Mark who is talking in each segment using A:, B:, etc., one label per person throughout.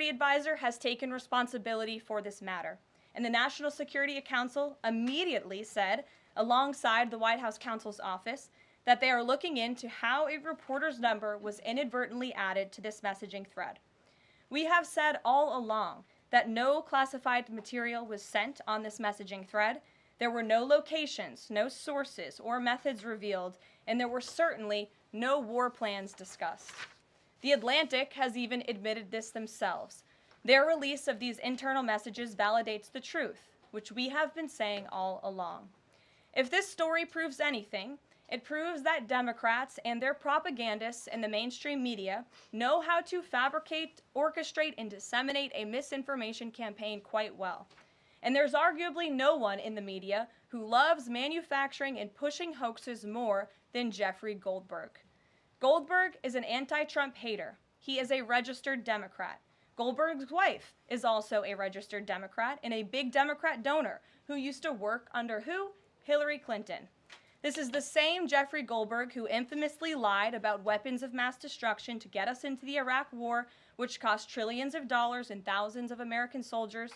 A: Security Advisor has taken responsibility for this matter, and the National Security Council immediately said, alongside the White House counsel's office, that they are looking into how a reporter's number was inadvertently added to this messaging thread. We have said all along that no classified material was sent on this messaging thread. There were no locations, no sources, or methods revealed, and there were certainly no war plans discussed. The Atlantic has even admitted this themselves. Their release of these internal messages validates the truth, which we have been saying all along. If this story proves anything, it proves that Democrats and their propagandists in the mainstream media know how to fabricate, orchestrate, and disseminate a misinformation campaign quite well. And there's arguably no one in the media who loves manufacturing and pushing hoaxes more than Jeffrey Goldberg. Goldberg is an anti-Trump hater. He is a registered Democrat. Goldberg's wife is also a registered Democrat and a big Democrat donor who used to work under who? Hillary Clinton. This is the same Jeffrey Goldberg who infamously lied about weapons of mass destruction to get us into the Iraq War, which cost trillions of dollars and thousands of American soldiers.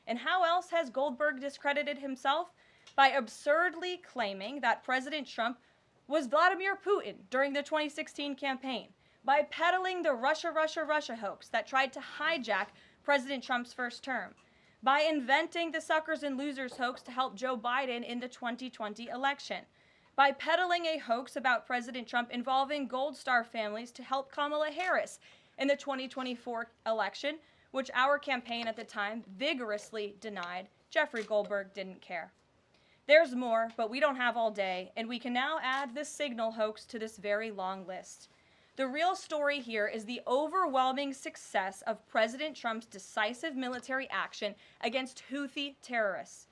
A: And how else has Goldberg discredited himself? By absurdly claiming that President Trump was Vladimir Putin during the 2016 campaign, by peddling the Russia, Russia, Russia hoax that tried to hijack President Trump's first term, by inventing the suckers and losers hoax to help Joe Biden in the 2020 election, by peddling a hoax about President Trump involving Gold Star families to help Kamala Harris in the 2024 election, which our campaign at the time vigorously denied. Jeffrey Goldberg didn't care. There's more, but we don't have all day, and we can now add this Signal hoax to this very long list. The real story here is the overwhelming success of President Trump's decisive military action against Houthi terrorists.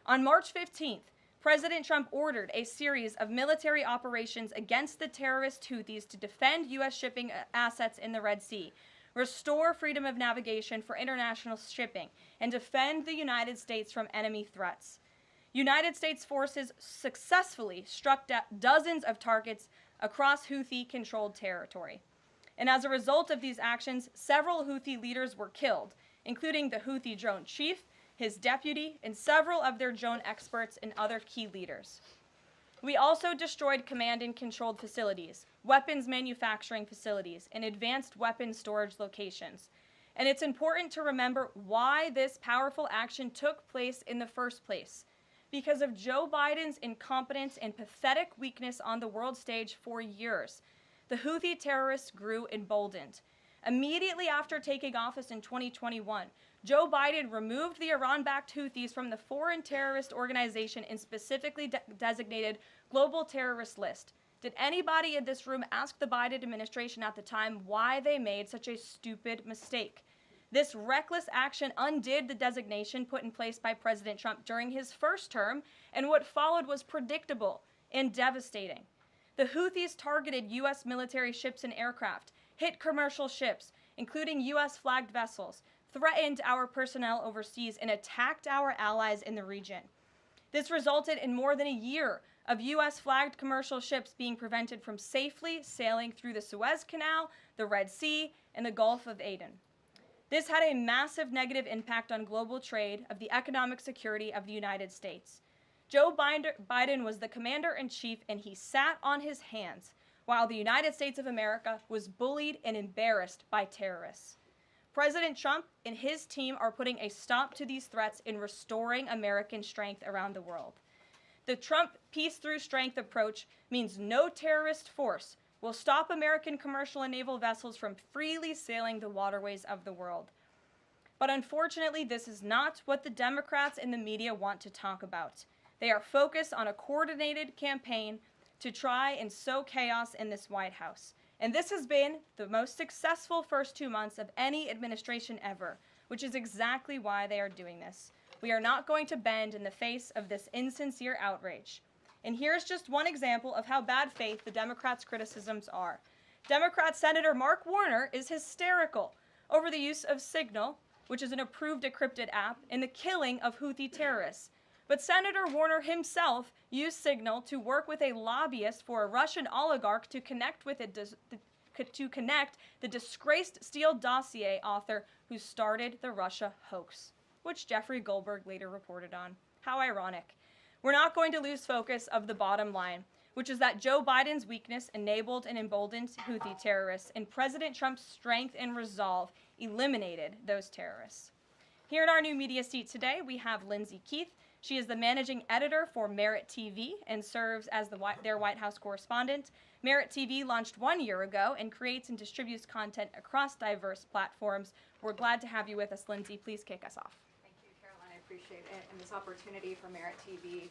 A: On March 15th, President Trump ordered a series of military operations against the terrorist Houthis to defend U.S. shipping assets in the Red Sea, restore freedom of navigation for international shipping, and defend the United States from enemy threats. United States forces successfully struck dozens of targets across Houthi-controlled territory. And as a result of these actions, several Houthi leaders were killed, including the Houthi drone chief, his deputy, and several of their drone experts and other key leaders. We also destroyed command and controlled facilities, weapons manufacturing facilities, and advanced weapons storage locations. And it's important to remember why this powerful action took place in the first place. Because of Joe Biden's incompetence and pathetic weakness on the world stage for years, the Houthi terrorists grew emboldened. Immediately after taking office in 2021, Joe Biden removed the Iran-backed Houthis from the Foreign Terrorist Organization and specifically designated Global Terrorist List. Did anybody in this room ask the Biden administration at the time why they made such a stupid mistake? This reckless action undid the designation put in place by President Trump during his first term, and what followed was predictable and devastating. The Houthis targeted U.S. military ships and aircraft, hit commercial ships, including U.S.-flagged vessels, threatened our personnel overseas, and attacked our allies in the region. This resulted in more than a year of U.S.-flagged commercial ships being prevented from safely sailing through the Suez Canal, the Red Sea, and the Gulf of Aden. This had a massive negative impact on global trade of the economic security of the United States. Joe Biden was the commander-in-chief, and he sat on his hands while the United States of America was bullied and embarrassed by terrorists. President Trump and his team are putting a stop to these threats and restoring American strength around the world. The Trump peace through strength approach means no terrorist force will stop American commercial and naval vessels from freely sailing the waterways of the world. But unfortunately, this is not what the Democrats and the media want to talk about. They are focused on a coordinated campaign to try and sow chaos in this White House. And this has been the most successful first 2 months of any administration ever, which is exactly why they are doing this. We are not going to bend in the face of this insincere outrage. And here's just one example of how bad faith the Democrats' criticisms are. Democrat Senator Mark Warner is hysterical over the use of Signal, which is an approved decrypted app, in the killing of Houthi terrorists. But Senator Warner himself used Signal to work with a lobbyist for a Russian oligarch to connect with to connect the disgraced Steele dossier author who started the Russia hoax, which Jeffrey Goldberg later reported on. How ironic. We're not going to lose focus of the bottom line, which is that Joe Biden's weakness enabled and emboldened Houthi terrorists, and President Trump's strength and resolve eliminated those terrorists. Here in our new media seat today, we have Lindsay Keith. She is the managing editor for Merit TV and serves as their White House correspondent. Merit TV launched 1 year ago and creates and distributes content across diverse platforms. We're glad to have you with us, Lindsay. Please kick us off.
B: Thank you, Caroline. I appreciate it and this opportunity for Merit TV.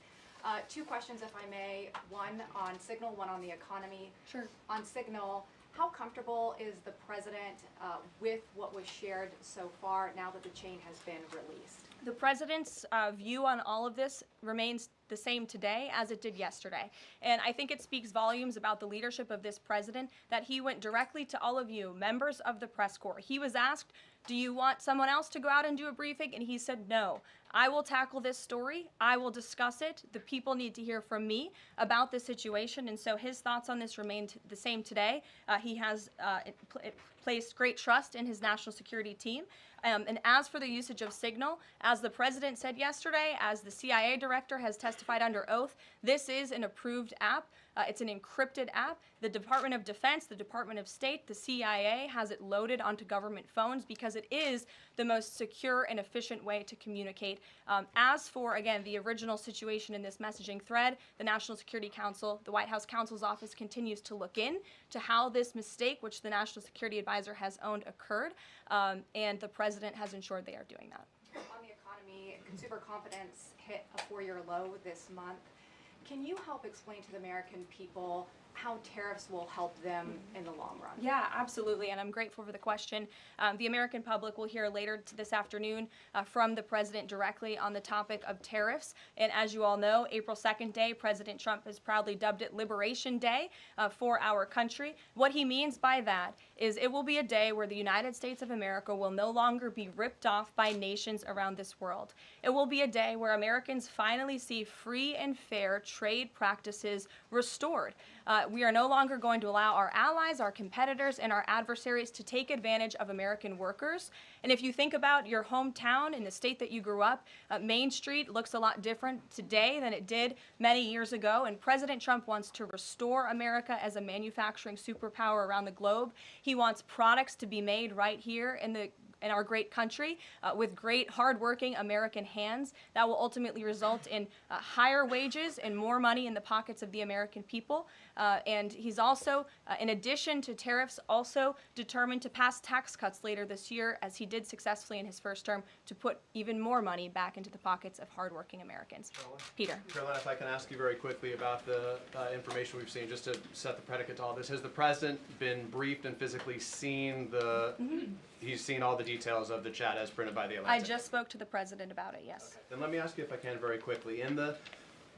B: Two questions, if I may. One on Signal, one on the economy.
A: Sure.
B: On Signal, how comfortable is the president with what was shared so far now that the chain has been released?
A: The president's view on all of this remains the same today as it did yesterday. And I think it speaks volumes about the leadership of this president that he went directly to all of you, members of the press corps. He was asked, do you want someone else to go out and do a briefing? And he said, no, I will tackle this story. I will discuss it. The people need to hear from me about the situation. And so his thoughts on this remained the same today. He has placed great trust in his national security team. And as for the usage of Signal, as the president said yesterday, as the CIA director has testified under oath, this is an approved app. It's an encrypted app. The Department of Defense, the Department of State, the CIA has it loaded onto government phones because it is the most secure and efficient way to communicate. As for, again, the original situation in this messaging thread, the National Security Council, the White House counsel's office continues to look in to how this mistake, which the National Security Advisor has owned, occurred, and the president has ensured they are doing that.
B: On the economy, consumer confidence hit a 4-year low this month. Can you help explain to the American people how tariffs will help them in the long run?
A: Yeah, absolutely, and I'm grateful for the question. The American public will hear later this afternoon from the president directly on the topic of tariffs. And as you all know, April 2nd day, President Trump has proudly dubbed it Liberation Day for our country. What he means by that is it will be a day where the United States of America will no longer be ripped off by nations around this world. It will be a day where Americans finally see free and fair trade practices restored. We are no longer going to allow our allies, our competitors, and our adversaries to take advantage of American workers. And if you think about your hometown in the state that you grew up, Main Street looks a lot different today than it did many years ago. And President Trump wants to restore America as a manufacturing superpower around the globe. He wants products to be made right here in our great country with great hardworking American hands that will ultimately result in higher wages and more money in the pockets of the American people. And he's also, in addition to tariffs, also determined to pass tax cuts later this year, as he did successfully in his first term, to put even more money back into the pockets of hardworking Americans. Peter.
C: Caroline, if I can ask you very quickly about the information we've seen, just to set the predicate to all this. Has the president been briefed and physically seen he's seen all the details of the chat as printed by the Atlantic?
A: I just spoke to the president about it, yes.
C: Okay. Then let me ask you, if I can, very quickly. In the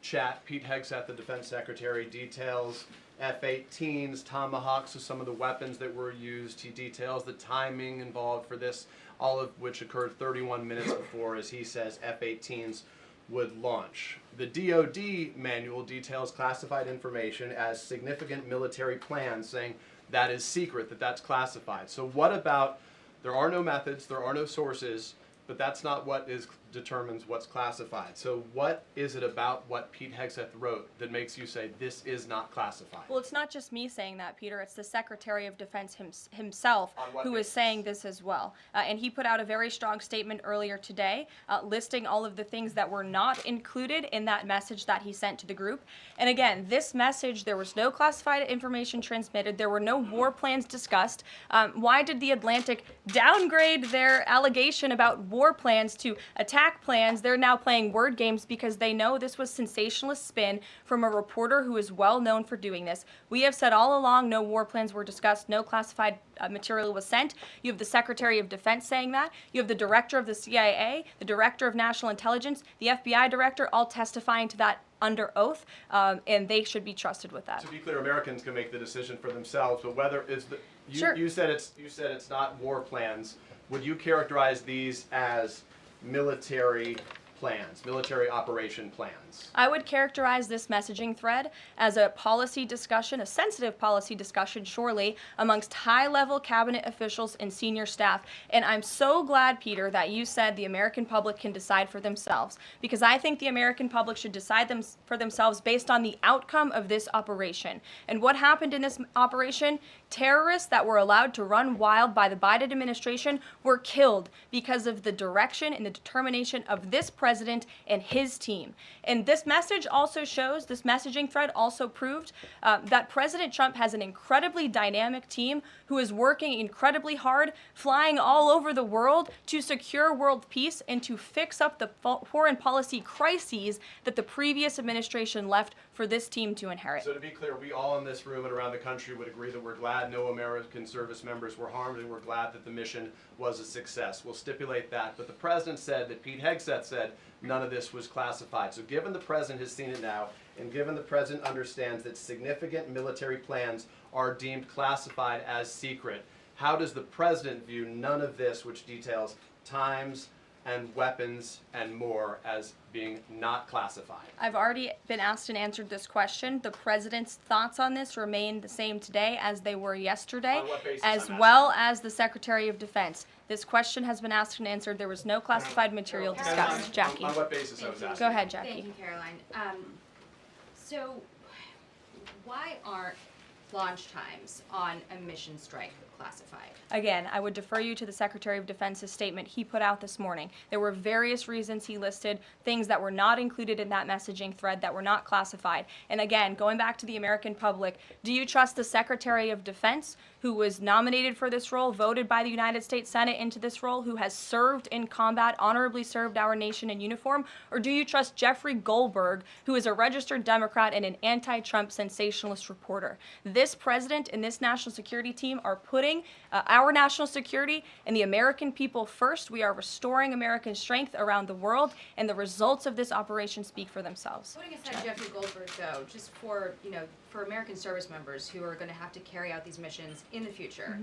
C: chat, Pete Hegseth, the defense secretary, details F-18s, Tomahawks, so some of the weapons that were used. He details the timing involved for this, all of which occurred 31 minutes before, as he says, F-18s would launch. The DoD manual details classified information as significant military plans, saying that is secret, that's classified. So what about, there are no methods, there are no sources, but that's not what determines what's classified. So what is it about what Pete Hegseth wrote that makes you say this is not classified?
A: Well, it's not just me saying that, Peter. It's the Secretary of Defense himself who is saying this as well. And he put out a very strong statement earlier today listing all of the things that were not included in that message that he sent to the group. And again, this message, there was no classified information transmitted. There were no war plans discussed. Why did the Atlantic downgrade their allegation about war plans to attack plans? They're now playing word games because they know this was sensationalist spin from a reporter who is well known for doing this. We have said all along no war plans were discussed, no classified material was sent. You have the Secretary of Defense saying that. You have the Director of the CIA, the Director of National Intelligence, the FBI Director, all testifying to that under oath, and they should be trusted with that.
C: To be clear, Americans can make the decision for themselves, but whether is the
A: Sure.
C: you said it's not war plans. Would you characterize these as military plans, military operation plans.
A: I would characterize this messaging thread as a policy discussion, a sensitive policy discussion, surely, amongst high-level cabinet officials and senior staff. And I'm so glad, Peter, that you said the American public can decide for themselves, because I think the American public should decide for themselves based on the outcome of this operation. And what happened in this operation? Terrorists that were allowed to run wild by the Biden administration were killed because of the direction and the determination of this president and his team. And this message also shows, this messaging thread also proved that President Trump has an incredibly dynamic team who is working incredibly hard, flying all over the world to secure world peace and to fix up the foreign policy crises that the previous administration left for this team to inherit.
C: So to be clear, we all in this room and around the country would agree that we're glad no American service members were harmed, and we're glad that the mission was a success. We'll stipulate that. But the president said that Pete Hegseth said none of this was classified. So given the president has seen it now, and given the president understands that significant military plans are deemed classified as secret, how does the president view none of this, which details times and weapons and more, as being not classified?
A: I've already been asked and answered this question. The president's thoughts on this remain the same today as they were yesterday,
C: On what basis,
A: as
C: I'm
A: well as the Secretary of Defense. This question has been asked and answered. There was no classified material discussed. Jackie.
C: On what basis I was asking?
A: Go ahead, Jackie.
D: Thank you, Caroline. So why aren't launch times on a mission strike classified?
A: Again, I would defer you to the Secretary of Defense's statement he put out this morning. There were various reasons he listed, things that were not included in that messaging thread that were not classified. And again, going back to the American public, do you trust the Secretary of Defense, who was nominated for this role, voted by the United States Senate into this role, who has served in combat, honorably served our nation in uniform? Or do you trust Jeffrey Goldberg, who is a registered Democrat and an anti-Trump sensationalist reporter? This president and this national security team are putting our national security and the American people first. We are restoring American strength around the world, and the results of this operation speak for themselves.
D: Putting aside Jeffrey Goldberg, though, just for, for American service members who are going to have to carry out these missions in the future,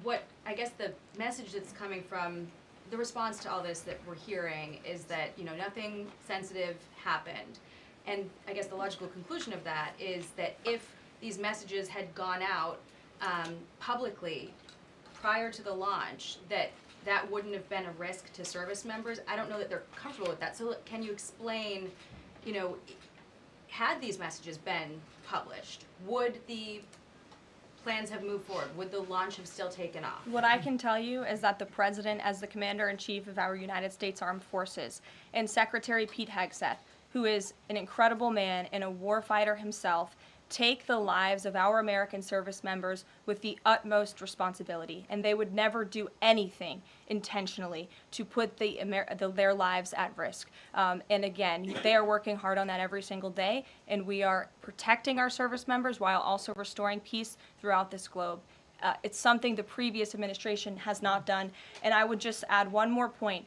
D: what I guess the message that's coming from the response to all this that we're hearing is that, nothing sensitive happened. And I guess the logical conclusion of that is that if these messages had gone out publicly prior to the launch, that wouldn't have been a risk to service members. I don't know that they're comfortable with that. So can you explain, had these messages been published, would the plans have moved forward? Would the launch have still taken off?
A: What I can tell you is that the president, as the commander-in-chief of our United States Armed Forces, and Secretary Pete Hegseth, who is an incredible man and a warfighter himself, take the lives of our American service members with the utmost responsibility, and they would never do anything intentionally to put their lives at risk. And again, they are working hard on that every single day, and we are protecting our service members while also restoring peace throughout this globe. It's something the previous administration has not done. And I would just add one more point.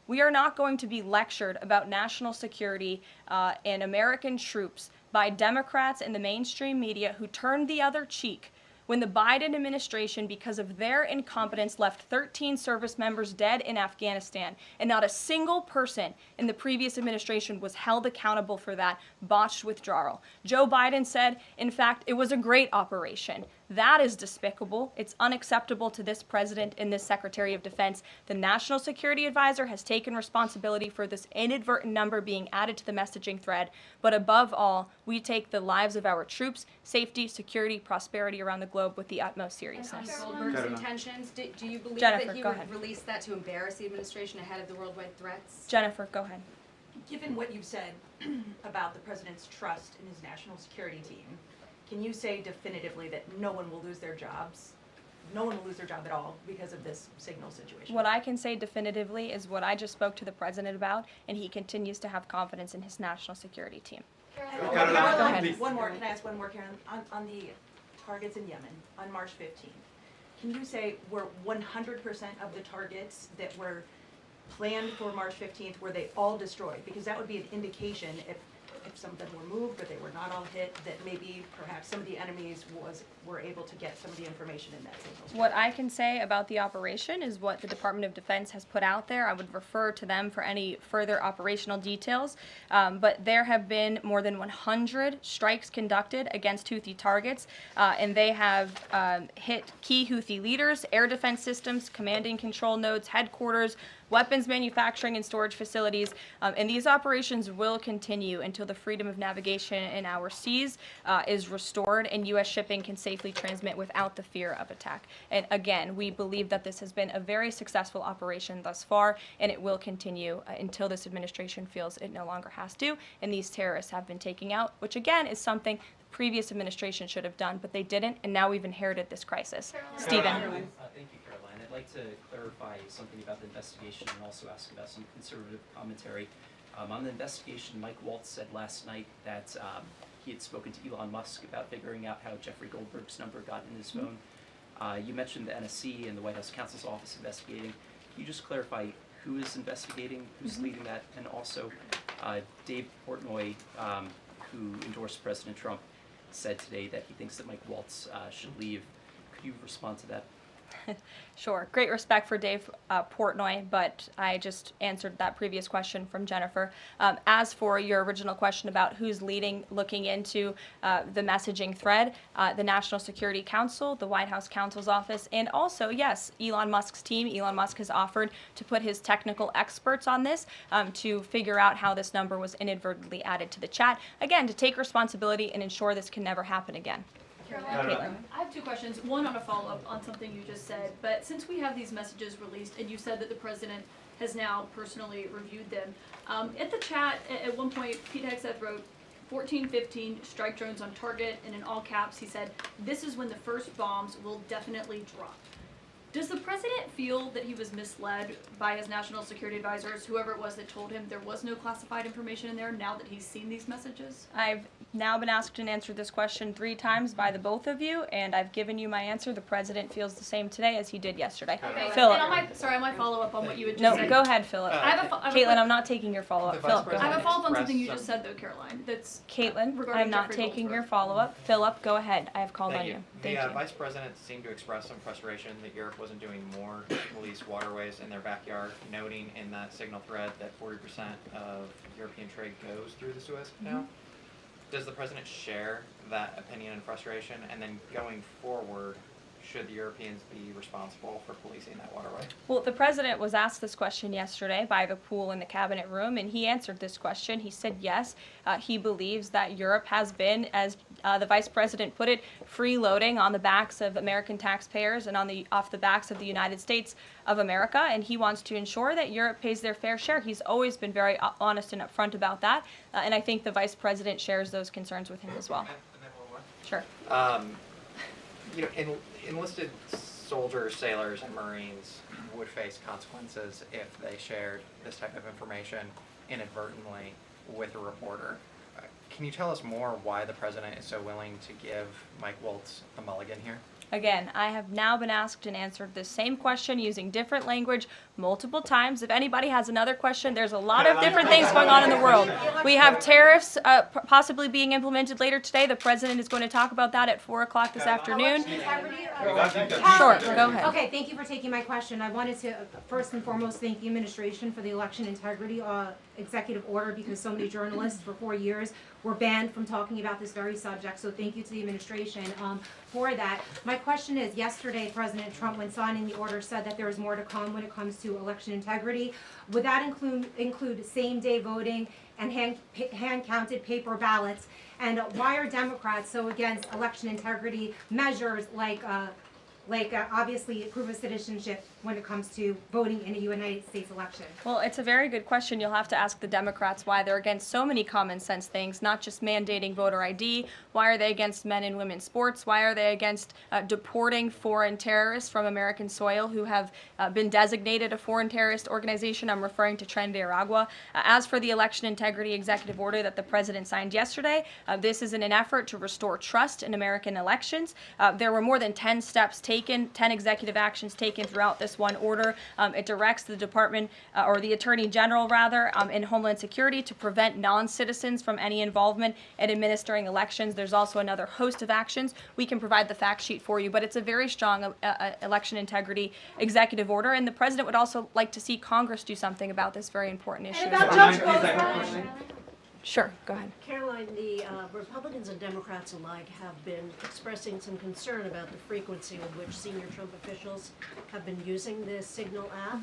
A: We are not going to be lectured about national security and American troops by Democrats and the mainstream media who turned the other cheek when the Biden administration, because of their incompetence, left 13 service members dead in Afghanistan, and not a single person in the previous administration was held accountable for that botched withdrawal. Joe Biden said, in fact, it was a great operation. That is despicable. It's unacceptable to this president and this Secretary of Defense. The National Security Advisor has taken responsibility for this inadvertent number being added to the messaging thread. But above all, we take the lives of our troops, safety, security, prosperity around the globe with the utmost seriousness.
D: Goldberg's intentions, do you believe
A: Jennifer,
D: that he
A: go
D: would
A: ahead.
D: release that to embarrass the administration ahead of the worldwide threats?
A: Jennifer, go ahead.
E: Given what you've said about the president's trust in his national security team, can you say definitively that no one will lose their jobs? No one will lose their job at all because of this signal situation?
A: What I can say definitively is what I just spoke to the president about, and he continues to have confidence in his national security team.
E: One
A: Go ahead.
E: more, can I ask one more, Karen? On the targets in Yemen on March 15th, can you say were 100% of the targets that were planned for March 15th, were they all destroyed? Because that would be an indication if some of them were moved or they were not all hit, that maybe perhaps some of the enemies were able to get some of the information in that signal strength?
A: What I can say about the operation is what the Department of Defense has put out there. I would refer to them for any further operational details. But there have been more than 100 strikes conducted against Houthi targets, and they have hit key Houthi leaders, air defense systems, command and control nodes, headquarters, weapons manufacturing and storage facilities, and these operations will continue until the freedom of navigation in our seas is restored and U.S. shipping can safely transmit without the fear of attack. And again, we believe that this has been a very successful operation thus far, and it will continue until this administration feels it no longer has to, and these terrorists have been taken out, which again is something the previous administration should have done, but they didn't, and now we've inherited this crisis. Stephen.
F: Thank you, Caroline. I'd like to clarify something about the investigation and also ask about some conservative commentary. On the investigation, Mike Waltz said last night that he had spoken to Elon Musk about figuring out how Jeffrey Goldberg's number got in his phone. You mentioned the NSC and the White House counsel's office investigating. Can you just clarify who is investigating, who's leading that, and also Dave Portnoy, who endorsed President Trump, said today that he thinks that Mike Waltz should leave. Could you respond to that?
A: Sure. Great respect for Dave Portnoy, but I just answered that previous question from Jennifer. As for your original question about who's looking into the messaging thread, the National Security Council, the White House counsel's office, and also, yes, Elon Musk's team. Elon Musk has offered to put his technical experts on this to figure out how this number was inadvertently added to the chat. Again, to take responsibility and ensure this can never happen again. Caitlin.
G: I have two questions. One on a follow-up on something you just said. But since we have these messages released, and you said that the president has now personally reviewed them, at the chat at one point, Pete Hegseth wrote 1415 strike drones on target, and in all caps he said, "This is when the first bombs will definitely drop." Does the president feel that he was misled by his national security advisors, whoever it was that told him there was no classified information in there, now that he's seen these messages?
A: I've now been asked and answered this question 3 times by the both of you, and I've given you my answer. The president feels the same today as he did yesterday.
G: Okay.
A: Philip.
G: And on my follow-up on what you had just
A: No,
G: said.
A: go ahead, Philip.
G: I have a
A: Caitlin, I'm not taking your follow-up.
H: The Vice
A: Philip, go
G: I have
A: ahead.
G: a follow-up on something you
H: Express
G: just said, though, Caroline. That's
A: Caitlin,
G: regarding
A: I'm not
G: Jeffrey
A: taking
G: Goldberg.
A: your follow-up. Philip, go ahead. I have called on you.
H: The
A: Thank you.
H: Vice President seemed to express some frustration that Europe wasn't doing more to police waterways in their backyard, noting in that signal thread that 40% of European trade goes through the Suez Canal. Does the President share that opinion and frustration? And then going forward, should the Europeans be responsible for policing that waterway?
A: Well, the president was asked this question yesterday by the pool in the cabinet room, and he answered this question. He said yes, he believes that Europe has been, as the vice president put it, freeloading on the backs of American taxpayers and off the backs of the United States of America, and he wants to ensure that Europe pays their fair share. He's always been very honest and upfront about that, and I think the vice president shares those concerns with him as well.
H: And then one more.
A: Sure.
H: Enlisted soldiers, sailors, and Marines would face consequences if they shared this type of information inadvertently with a reporter. Can you tell us more why the President is so willing to give Mike Waltz a mulligan here?
A: Again, I have now been asked and answered this same question using different language multiple times. If anybody has another question, there's a lot of different things going on in the world. We have tariffs possibly being implemented later today. The president is going to talk about that at 4 o'clock this afternoon. Sure, go ahead.
I: Okay, thank you for taking my question. I wanted to first and foremost thank the administration for the election integrity executive order, because so many journalists for 4 years were banned from talking about this very subject. So thank you to the administration for that. My question is, yesterday President Trump, when signing the order, said that there is more to come when it comes to election integrity. Would that include same-day voting and hand-counted paper ballots? And why are Democrats so against election integrity measures like obviously proof of citizenship when it comes to voting in a United States election?
A: Well, it's a very good question. You'll have to ask the Democrats why they're against so many common sense things, not just mandating voter ID. Why are they against men and women's sports? Why are they against deporting foreign terrorists from American soil who have been designated a foreign terrorist organization? I'm referring to Tren de Aragua. As for the election integrity executive order that the president signed yesterday, this is in an effort to restore trust in American elections. There were more than 10 steps taken, 10 executive actions taken throughout this this one order. It directs the Department, or the Attorney General rather, in Homeland Security to prevent non-citizens from any involvement in administering elections. There's also another host of actions. We can provide the fact sheet for you, but it's a very strong election integrity executive order, and the President would also like to see Congress do something about this very important issue.
J: about
A: as well.
J: Judge
A: Sure, go ahead.
J: Caroline, the Republicans and Democrats alike have been expressing some concern about the frequency with which senior Trump officials have been using the Signal app.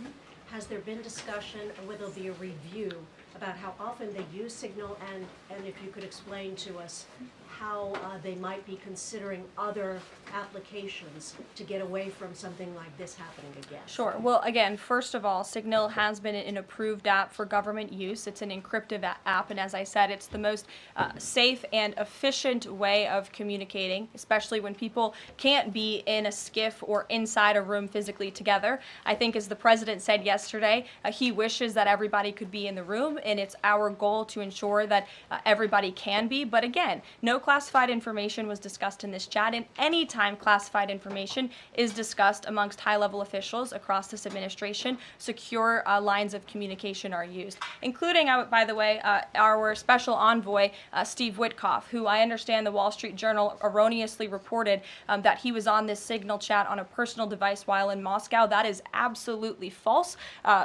J: Has there been discussion, or will there be a review about how often they use Signal, and if you could explain to us how they might be considering other applications to get away from something like this happening again?
A: Sure. Well, again, first of all, Signal has been an approved app for government use. It's an encrypted app, and as I said, it's the most safe and efficient way of communicating, especially when people can't be in a skiff or inside a room physically together. I think, as the President said yesterday, he wishes that everybody could be in the room, and it's our goal to ensure that everybody can be. But again, no classified information was discussed in this chat, and any time classified information is discussed amongst high-level officials across this administration, secure lines of communication are used, including, by the way, our special envoy, Steve Witkoff, who I understand the Wall Street Journal erroneously reported that he was on this Signal chat on a personal device while in Moscow. That is absolutely false.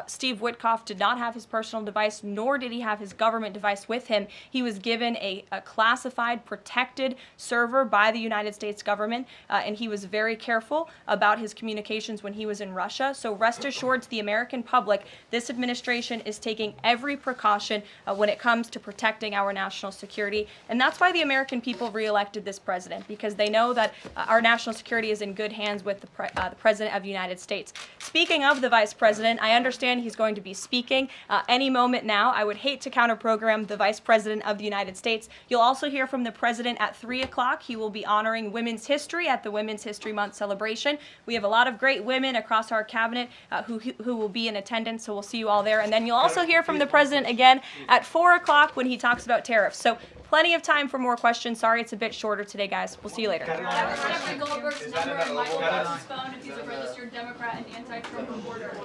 A: Steve Witkoff did not have his personal device, nor did he have his government device with him. He was given a classified, protected server by the United States government, and he was very careful about his communications when he was in Russia. So rest assured to the American public, this administration is taking every precaution when it comes to protecting our national security. And that's why the American people reelected this president, because they know that our national security is in good hands with the President of the United States. Speaking of the Vice President, I understand he's going to be speaking any moment now. I would hate to counter-program the Vice President of the United States. You'll also hear from the President at 3 o'clock. He will be honoring women's history at the Women's History Month celebration. We have a lot of great women across our cabinet who will be in attendance, so we'll see you all there. And then you'll also hear from the President again at 4 o'clock when he talks about tariffs. So plenty of time for more questions. Sorry it's a bit shorter today, guys. We'll see you later.
G: Jeffrey Goldberg's number and Michael Waltz's phone if he's a registered Democrat and anti-Trump reporter.